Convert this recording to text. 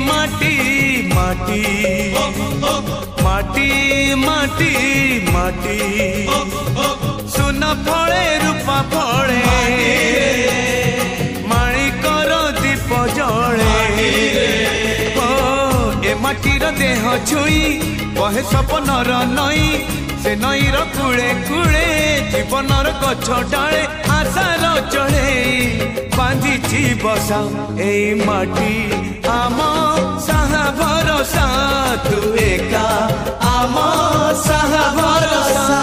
माटी माटी माटी माटी माटी सुन फले रूपा फले माणिकर दीप जले ए माटीर देह छुई बहे सपनर नई से नईर कूले कूले जीवनर गछ डाले आशार चढ़े बांधी बसा ए माटी आम साहा भरोसा तू एका आम साहा भरोसा।